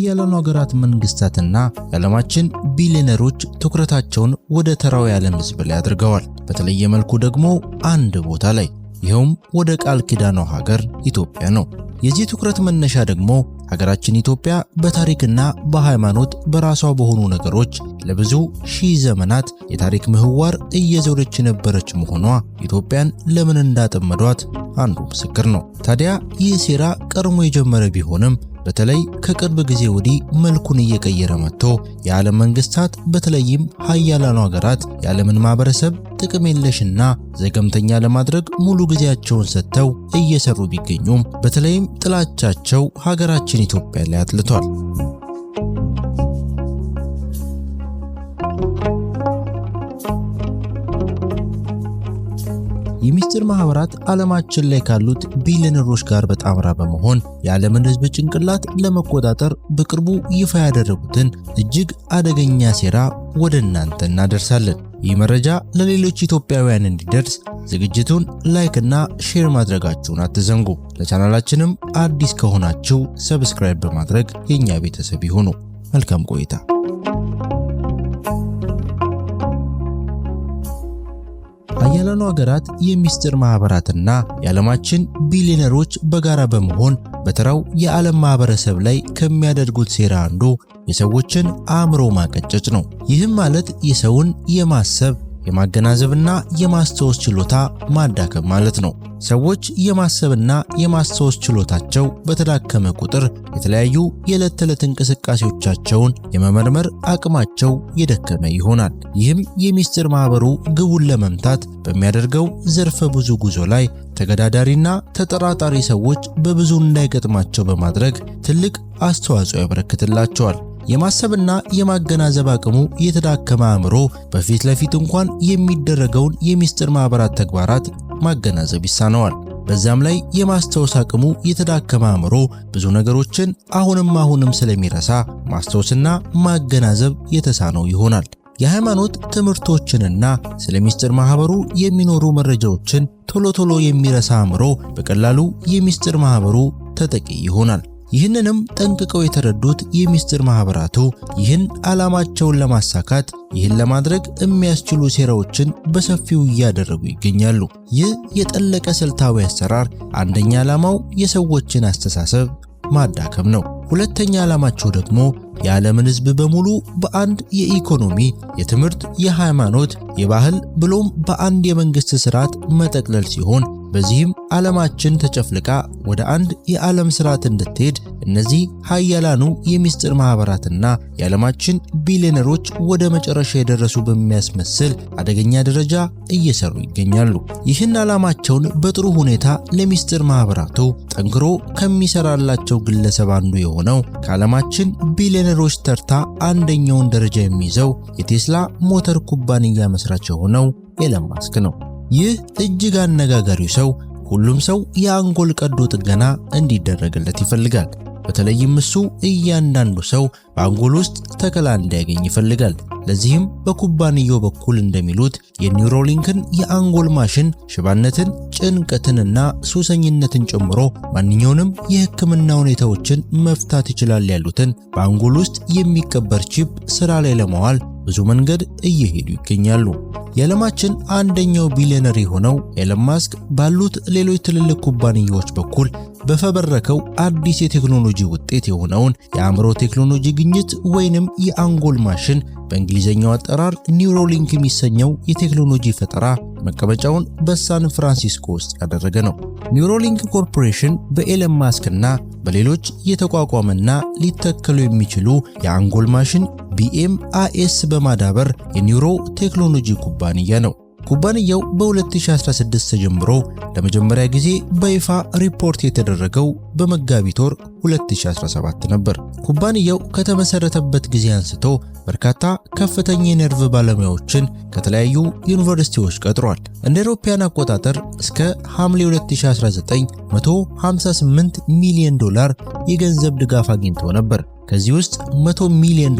ሀያላኑ ሀገራት መንግስታትና የዓለማችን ቢሊዮነሮች ትኩረታቸውን ወደ ተራው የዓለም ህዝብ ላይ አድርገዋል። በተለየ መልኩ ደግሞ አንድ ቦታ ላይ፣ ይኸውም ወደ ቃል ኪዳኗ ሀገር ኢትዮጵያ ነው። የዚህ ትኩረት መነሻ ደግሞ ሀገራችን ኢትዮጵያ በታሪክና በሃይማኖት በራሷ በሆኑ ነገሮች ለብዙ ሺህ ዘመናት የታሪክ ምህዋር እየዞረች የነበረች መሆኗ ኢትዮጵያን ለምን እንዳጠመዷት አንዱ ምስክር ነው። ታዲያ ይህ ሴራ ቀድሞ የጀመረ ቢሆንም በተለይ ከቅርብ ጊዜ ወዲህ መልኩን እየቀየረ መጥቶ የዓለም መንግስታት በተለይም ሀያላኑ ሀገራት የዓለምን ማህበረሰብ ጥቅም የለሽና ዘገምተኛ ለማድረግ ሙሉ ጊዜያቸውን ሰጥተው እየሰሩ ቢገኙም በተለይም ጥላቻቸው ሀገራችን ኢትዮጵያ ላይ አጥልቷል። የሚስጥር ማህበራት ዓለማችን ላይ ካሉት ቢሊዮነሮች ጋር በጣምራ በመሆን የዓለምን ህዝብ ጭንቅላት ለመቆጣጠር በቅርቡ ይፋ ያደረጉትን እጅግ አደገኛ ሴራ ወደ እናንተ እናደርሳለን። ይህ መረጃ ለሌሎች ኢትዮጵያውያን እንዲደርስ ዝግጅቱን ላይክ እና ሼር ማድረጋችሁን አትዘንጉ። ለቻናላችንም አዲስ ከሆናችሁ ሰብስክራይብ በማድረግ የኛ ቤተሰብ ይሁኑ። መልካም ቆይታ። ሀያላኑ ሀገራት የሚስጥር ማህበራትና የዓለማችን ቢሊዮነሮች በጋራ በመሆን በተራው የዓለም ማህበረሰብ ላይ ከሚያደርጉት ሴራ አንዱ የሰዎችን አእምሮ ማቀጨጭ ነው። ይህም ማለት የሰውን የማሰብ የማገናዘብና የማስተዋል ችሎታ ማዳከም ማለት ነው። ሰዎች የማሰብና የማስተዋል ችሎታቸው በተዳከመ ቁጥር የተለያዩ የዕለት ተዕለት እንቅስቃሴዎቻቸውን የመመርመር አቅማቸው የደከመ ይሆናል። ይህም የሚስጥር ማህበሩ ግቡን ለመምታት በሚያደርገው ዘርፈ ብዙ ጉዞ ላይ ተገዳዳሪና ተጠራጣሪ ሰዎች በብዙ እንዳይገጥማቸው በማድረግ ትልቅ አስተዋጽኦ ያበረክትላቸዋል። የማሰብና የማገናዘብ አቅሙ የተዳከመ አእምሮ በፊት ለፊት እንኳን የሚደረገውን የሚስጥር ማህበራት ተግባራት ማገናዘብ ይሳነዋል። በዛም ላይ የማስተዋል አቅሙ የተዳከመ አእምሮ ብዙ ነገሮችን አሁንም ስለሚረሳ ማስተዋልና ማገናዘብ የተሳነው ይሆናል። የሃይማኖት ትምህርቶችንና ስለ ሚስጥር ማህበሩ የሚኖሩ መረጃዎችን ቶሎ የሚረሳ አእምሮ በቀላሉ የሚስጥር ማህበሩ ተጠቂ ይሆናል። ይህንንም ጠንቅቀው የተረዱት የሚስጥር ማህበራቱ ይህን ዓላማቸውን ለማሳካት ይህን ለማድረግ የሚያስችሉ ሴራዎችን በሰፊው እያደረጉ ይገኛሉ። ይህ የጠለቀ ስልታዊ አሰራር አንደኛ ዓላማው የሰዎችን አስተሳሰብ ማዳከም ነው። ሁለተኛ ዓላማቸው ደግሞ የዓለምን ህዝብ በሙሉ በአንድ የኢኮኖሚ፣ የትምህርት፣ የሃይማኖት፣ የባህል ብሎም በአንድ የመንግስት ስርዓት መጠቅለል ሲሆን በዚህም ዓለማችን ተጨፍልቃ ወደ አንድ የዓለም ስርዓት እንድትሄድ እነዚህ ሀያላኑ የሚስጥር ማህበራትና የዓለማችን ቢሊዮነሮች ወደ መጨረሻ የደረሱ በሚያስመስል አደገኛ ደረጃ እየሰሩ ይገኛሉ። ይህን ዓላማቸውን በጥሩ ሁኔታ ለሚስጥር ማህበራቱ ጠንክሮ ከሚሰራላቸው ግለሰብ አንዱ የሆነው ከዓለማችን ቢሊዮነሮች ተርታ አንደኛውን ደረጃ የሚይዘው የቴስላ ሞተር ኩባንያ መስራች የሆነው ኤለን ማስክ ነው። ይህ እጅግ አነጋጋሪው ሰው ሁሉም ሰው የአንጎል ቀዶ ጥገና እንዲደረግለት ይፈልጋል። በተለይም እሱ እያንዳንዱ ሰው በአንጎል ውስጥ ተከላ እንዲያገኝ ይፈልጋል። ለዚህም በኩባንያው በኩል እንደሚሉት የኒውሮሊንክን የአንጎል ማሽን ሽባነትን፣ ጭንቀትንና ሱሰኝነትን ጨምሮ ማንኛውንም የሕክምና ሁኔታዎችን መፍታት ይችላል ያሉትን በአንጎል ውስጥ የሚቀበር ቺፕ ስራ ላይ ለማዋል ብዙ መንገድ እየሄዱ ይገኛሉ። የዓለማችን አንደኛው ቢሊዮነር የሆነው ኤለን ማስክ ባሉት ሌሎች ትልልቅ ኩባንያዎች በኩል በፈበረከው አዲስ የቴክኖሎጂ ውጤት የሆነውን የአእምሮ ቴክኖሎጂ ግኝት ወይንም የአንጎል ማሽን በእንግሊዘኛው አጠራር ኒውሮሊንክ የሚሰኘው የቴክኖሎጂ ፈጠራ መቀመጫውን በሳን ፍራንሲስኮ ውስጥ ያደረገ ነው። ኒውሮሊንክ ኮርፖሬሽን በኤለን ማስክና በሌሎች የተቋቋመና ሊተከሉ የሚችሉ የአንጎል ማሽን BMIS በማዳበር የኒውሮ ቴክኖሎጂ ኩባንያ ነው። ኩባንያው በ2016 ተጀምሮ ለመጀመሪያ ጊዜ በይፋ ሪፖርት የተደረገው በመጋቢት ወር 2017 ነበር። ኩባንያው ከተመሰረተበት ጊዜ አንስቶ በርካታ ከፍተኛ የነርቭ ባለሙያዎችን ከተለያዩ ዩኒቨርሲቲዎች ቀጥሯል። እንደ አውሮፓውያን አቆጣጠር እስከ ሐምሌ 2019 $158 ሚሊዮን የገንዘብ ድጋፍ አግኝቶ ነበር። ከዚህ ውስጥ $100 ሚሊዮን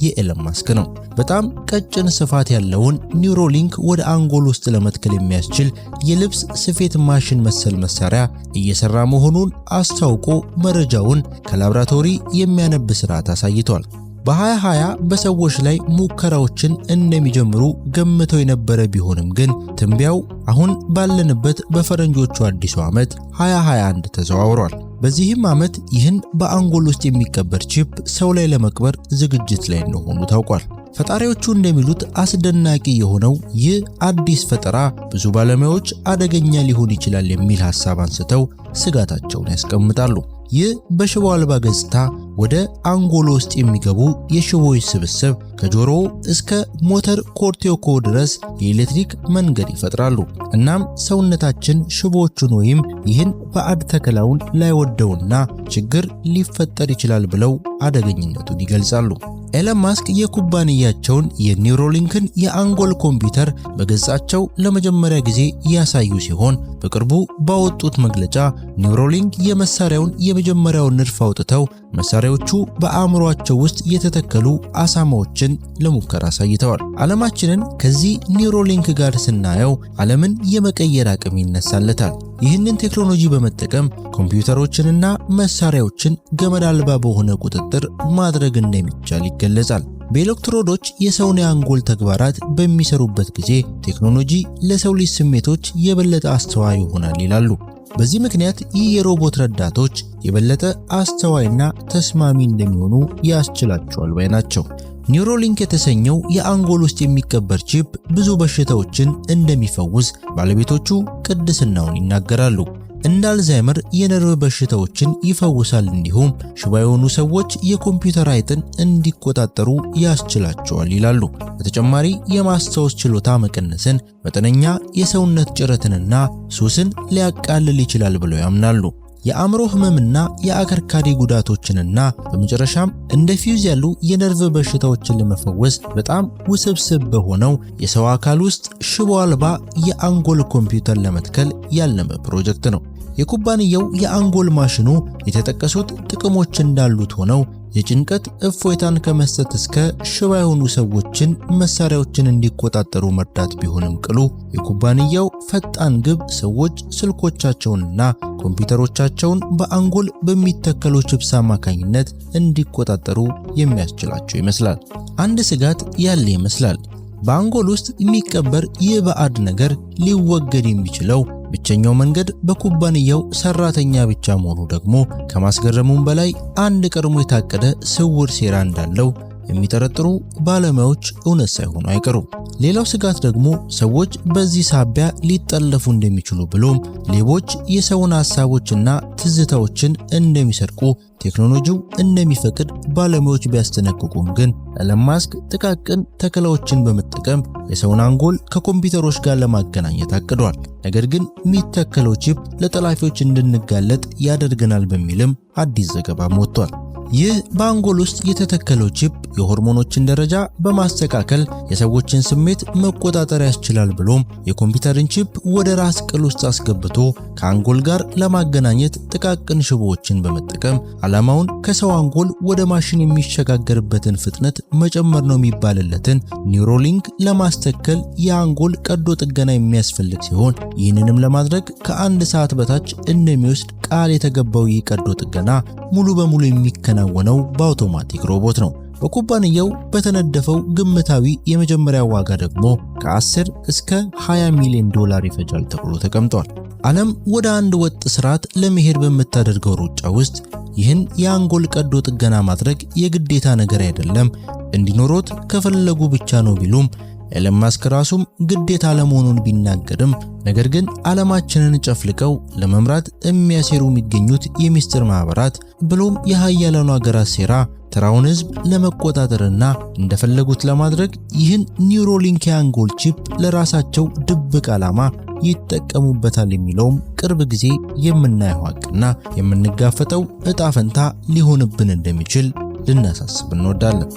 የኤለን ማስክ ነው። በጣም ቀጭን ስፋት ያለውን ኒውሮሊንክ ወደ አንጎል ውስጥ ለመትከል የሚያስችል የልብስ ስፌት ማሽን መሰል መሳሪያ እየሰራ መሆኑን አስታውቆ መረጃውን ከላብራቶሪ የሚያነብ ስርዓት አሳይቷል። በ2020 በሰዎች ላይ ሙከራዎችን እንደሚጀምሩ ገምተው የነበረ ቢሆንም ግን ትንበያው አሁን ባለንበት በፈረንጆቹ አዲሱ ዓመት 2021 ተዘዋውሯል። በዚህም ዓመት ይህን በአንጎል ውስጥ የሚቀበር ቺፕ ሰው ላይ ለመቅበር ዝግጅት ላይ እንደሆኑ ታውቋል። ፈጣሪዎቹ እንደሚሉት አስደናቂ የሆነው ይህ አዲስ ፈጠራ ብዙ ባለሙያዎች አደገኛ ሊሆን ይችላል የሚል ሐሳብ አንስተው ስጋታቸውን ያስቀምጣሉ። ይህ በሽቦ አልባ ገጽታ ወደ አንጎል ውስጥ የሚገቡ የሽቦዎች ስብስብ ከጆሮ እስከ ሞተር ኮርቴኮ ድረስ የኤሌክትሪክ መንገድ ይፈጥራሉ። እናም ሰውነታችን ሽቦዎቹን ወይም ይህን ባዕድ ተከላውን ላይወደውና ችግር ሊፈጠር ይችላል ብለው አደገኝነቱን ይገልጻሉ። ኤለን ማስክ የኩባንያቸውን የኒውሮሊንክን የአንጎል ኮምፒውተር በገጻቸው ለመጀመሪያ ጊዜ ያሳዩ ሲሆን በቅርቡ ባወጡት መግለጫ ኒውሮሊንክ የመሳሪያውን የመጀመሪያውን ንድፍ አውጥተው መሳሪያዎቹ በአእምሮአቸው ውስጥ የተተከሉ አሳማዎችን ለሙከራ አሳይተዋል። ዓለማችንን ከዚህ ኒውሮሊንክ ጋር ስናየው ዓለምን የመቀየር አቅም ይነሳለታል። ይህንን ቴክኖሎጂ በመጠቀም ኮምፒውተሮችንና መሳሪያዎችን ገመድ አልባ በሆነ ቁጥጥር ማድረግ እንደሚቻል ይገለጻል። በኤሌክትሮዶች የሰውን የአንጎል ተግባራት በሚሰሩበት ጊዜ ቴክኖሎጂ ለሰው ልጅ ስሜቶች የበለጠ አስተዋይ ይሆናል ይላሉ። በዚህ ምክንያት ይህ የሮቦት ረዳቶች የበለጠ አስተዋይና ተስማሚ እንደሚሆኑ ያስችላቸዋል ባይ ናቸው። ኒውሮሊንክ የተሰኘው የአንጎል ውስጥ የሚቀበር ቺፕ ብዙ በሽታዎችን እንደሚፈውስ ባለቤቶቹ ቅድስናውን ይናገራሉ። እንደ አልዛይመር የነርቭ በሽታዎችን ይፈውሳል። እንዲሁም ሽባ የሆኑ ሰዎች የኮምፒውተር አይጥን እንዲቆጣጠሩ ያስችላቸዋል ይላሉ። በተጨማሪ የማስታወስ ችሎታ መቀነስን፣ መጠነኛ የሰውነት ጭረትንና ሱስን ሊያቃልል ይችላል ብለው ያምናሉ። የአእምሮ ህመምና የአከርካሪ ጉዳቶችንና በመጨረሻም እንደ ፊውዝ ያሉ የነርቭ በሽታዎችን ለመፈወስ በጣም ውስብስብ በሆነው የሰው አካል ውስጥ ሽቦ አልባ የአንጎል ኮምፒውተር ለመትከል ያለመ ፕሮጀክት ነው። የኩባንያው የአንጎል ማሽኑ የተጠቀሱት ጥቅሞች እንዳሉት ሆነው የጭንቀት እፎይታን ከመስጠት እስከ ሽባ የሆኑ ሰዎችን መሳሪያዎችን እንዲቆጣጠሩ መርዳት ቢሆንም ቅሉ የኩባንያው ፈጣን ግብ ሰዎች ስልኮቻቸውንና ኮምፒውተሮቻቸውን በአንጎል በሚተከሉ ቺፕስ አማካኝነት እንዲቆጣጠሩ የሚያስችላቸው ይመስላል። አንድ ስጋት ያለ ይመስላል። በአንጎል ውስጥ የሚቀበር ይህ ባዕድ ነገር ሊወገድ የሚችለው ብቸኛው መንገድ በኩባንያው ሰራተኛ ብቻ መሆኑ ደግሞ ከማስገረሙም በላይ አንድ ቀድሞ የታቀደ ስውር ሴራ እንዳለው የሚጠረጥሩ ባለሙያዎች እውነት ሳይሆኑ አይቀሩም። ሌላው ስጋት ደግሞ ሰዎች በዚህ ሳቢያ ሊጠለፉ እንደሚችሉ ብሎም ሌቦች የሰውን ሐሳቦችና ትዝታዎችን እንደሚሰርቁ ቴክኖሎጂው እንደሚፈቅድ ባለሙያዎች ቢያስጠነቅቁም ግን ኤለን ማስክ ጥቃቅን ተከላዎችን በመጠቀም የሰውን አንጎል ከኮምፒውተሮች ጋር ለማገናኘት አቅዷል። ነገር ግን የሚተከለው ቺፕ ለጠላፊዎች እንድንጋለጥ ያደርገናል በሚልም አዲስ ዘገባ ወጥቷል። ይህ በአንጎል ውስጥ የተተከለው ቺፕ የሆርሞኖችን ደረጃ በማስተካከል የሰዎችን ስሜት መቆጣጠር ያስችላል ብሎም የኮምፒውተርን ቺፕ ወደ ራስ ቅል ውስጥ አስገብቶ ከአንጎል ጋር ለማገናኘት ጥቃቅን ሽቦዎችን በመጠቀም ዓላማውን ከሰው አንጎል ወደ ማሽን የሚሸጋገርበትን ፍጥነት መጨመር ነው የሚባልለትን ኒውሮሊንክ ለማስተከል የአንጎል ቀዶ ጥገና የሚያስፈልግ ሲሆን ይህንንም ለማድረግ ከ1 ሰዓት በታች እንደሚወስድ ቃል የተገባው ይህ ቀዶ ጥገና ሙሉ በሙሉ የሚከናወነው በአውቶማቲክ ሮቦት ነው። በኩባንያው በተነደፈው ግምታዊ የመጀመሪያ ዋጋ ደግሞ ከ10 እስከ $20 ሚሊዮን ይፈጃል ተብሎ ተቀምጧል። ዓለም ወደ አንድ ወጥ ስርዓት ለመሄድ በምታደርገው ሩጫ ውስጥ ይህን የአንጎል ቀዶ ጥገና ማድረግ የግዴታ ነገር አይደለም፣ እንዲኖሮት ከፈለጉ ብቻ ነው ቢሉም ኤለን ማስክ ራሱም ግዴታ ለመሆኑን ቢናገርም ነገር ግን ዓለማችንን ጨፍልቀው ለመምራት የሚያሴሩ የሚገኙት የሚስጥር ማህበራት ብሎም የሃያላኑ ሀገራት ሴራ ተራውን ህዝብ ለመቆጣጠርና እንደፈለጉት ለማድረግ ይህን ኒውሮሊንክ የአንጎል ቺፕ ለራሳቸው ድብቅ ዓላማ ይጠቀሙበታል የሚለውም ቅርብ ጊዜ የምናየው ሀቅና የምንጋፈጠው እጣ ፈንታ ሊሆንብን እንደሚችል ልናሳስብ እንወዳለን።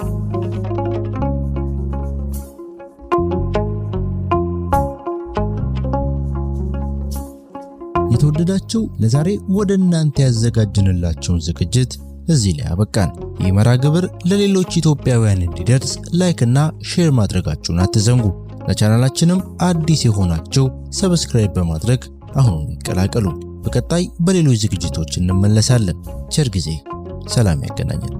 የተወደዳችሁ ለዛሬ ወደ እናንተ ያዘጋጅንላችሁን ዝግጅት እዚህ ላይ አበቃን። ይህ መርሃ ግብር ለሌሎች ኢትዮጵያውያን እንዲደርስ ላይክ እና ሼር ማድረጋችሁን አትዘንጉ። ለቻናላችንም አዲስ የሆናችሁ ሰብስክራይብ በማድረግ አሁኑን ይቀላቀሉ። በቀጣይ በሌሎች ዝግጅቶች እንመለሳለን። ቸር ጊዜ፣ ሰላም ያገናኘን።